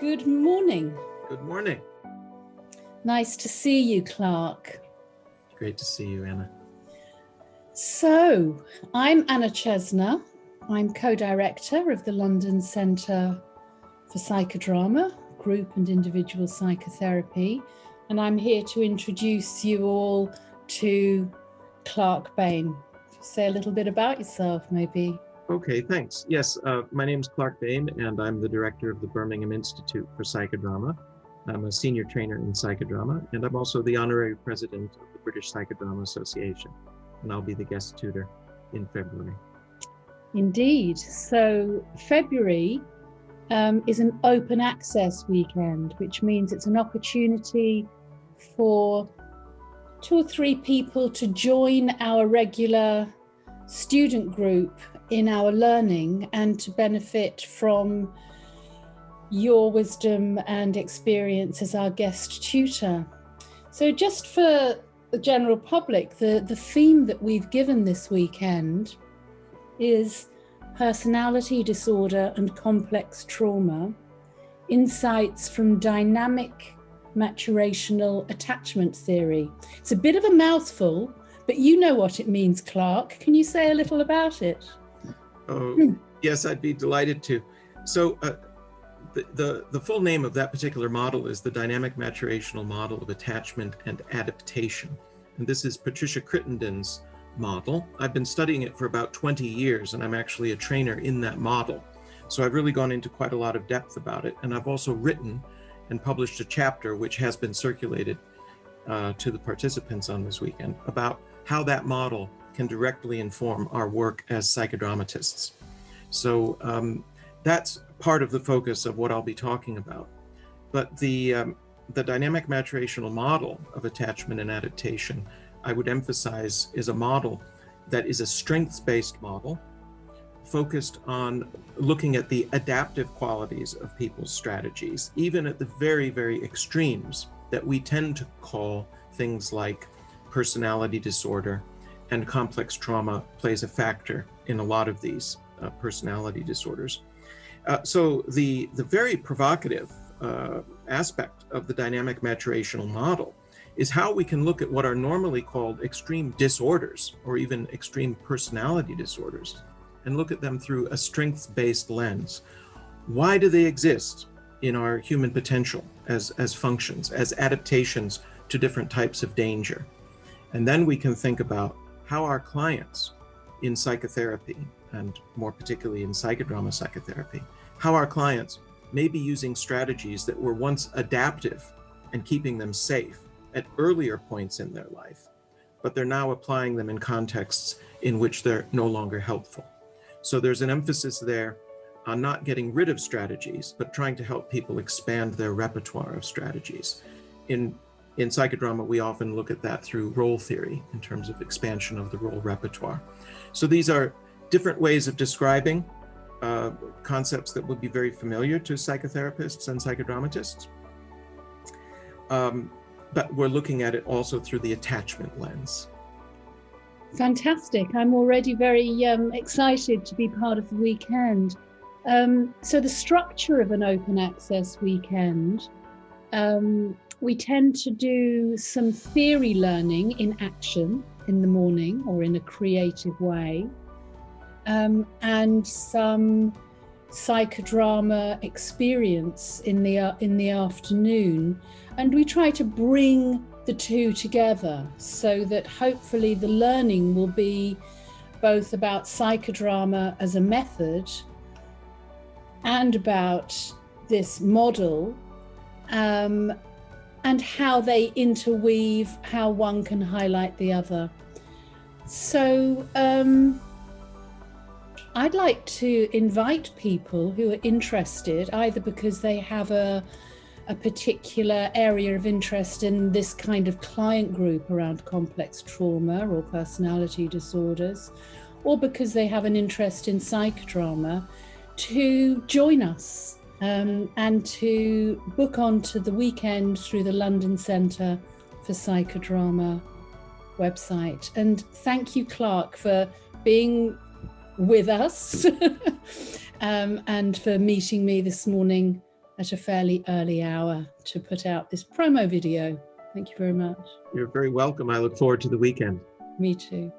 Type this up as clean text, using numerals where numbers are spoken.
Good morning. Good morning. Nice to see you, Clark. Great to see you, Anna. So, I'm Anna Chesner. I'm co-director of the London Centre for Psychodrama, Group and Individual Psychotherapy, and I'm here to introduce you all to Clark Baim. Say a little bit about yourself, maybe. Okay, thanks. Yes, my name is Clark Baim, and I'm the director of the Birmingham Institute for Psychodrama. I'm a senior trainer in psychodrama, and I'm also the honorary president of the British Psychodrama Association, and I'll be the guest tutor in February. Indeed. So February is an open access weekend, which means it's an opportunity for 2 or 3 people to join our regular student group in our learning and to benefit from your wisdom and experience as our guest tutor. So just for the general public, the theme that we've given this weekend is personality disorder and complex trauma, insights from dynamic maturational attachment theory. It's a bit of a mouthful, but you know what it means, Clark. Can you say a little about it? Oh, yes, I'd be delighted to. So the full name of that particular model is the Dynamic Maturational Model of Attachment and Adaptation. And this is Patricia Crittenden's model. I've been studying it for about 20 years, and I'm actually a trainer in that model. So I've really gone into quite a lot of depth about it. And I've also written and published a chapter which has been circulated to the participants on this weekend about how that model can directly inform our work as psychodramatists. So that's part of the focus of what I'll be talking about. But the dynamic maturational model of attachment and adaptation, I would emphasize, is a model that is a strengths-based model focused on looking at the adaptive qualities of people's strategies, even at the very, very extremes that we tend to call things like personality disorder, and complex trauma plays a factor in a lot of these personality disorders. So the very provocative aspect of the dynamic maturational model is how we can look at what are normally called extreme disorders or even extreme personality disorders and look at them through a strengths-based lens. Why do they exist in our human potential as functions, as adaptations to different types of danger? And then we can think about how our clients in psychotherapy, and more particularly in psychodrama psychotherapy, how our clients may be using strategies that were once adaptive and keeping them safe at earlier points in their life, but they're now applying them in contexts in which they're no longer helpful. So there's an emphasis there on not getting rid of strategies, but trying to help people expand their repertoire of strategies. In psychodrama, we often look at that through role theory in terms of expansion of the role repertoire. So these are different ways of describing concepts that would be very familiar to psychotherapists and psychodramatists. But we're looking at it also through the attachment lens. Fantastic. I'm already very excited to be part of the weekend. So the structure of an open access weekend, we tend to do some theory learning in action in the morning or in a creative way, and some psychodrama experience in the afternoon. And we try to bring the two together so that hopefully the learning will be both about psychodrama as a method and about this model, and how they interweave, how one can highlight the other. So I'd like to invite people who are interested, either because they have a particular area of interest in this kind of client group around complex trauma or personality disorders, or because they have an interest in psychodrama, to join us and to book onto the weekend through the London Centre for Psychodrama website. And thank you, Clark, for being with us and for meeting me this morning at a fairly early hour to put out this promo video. Thank you very much. You're very welcome. I look forward to the weekend. Me too.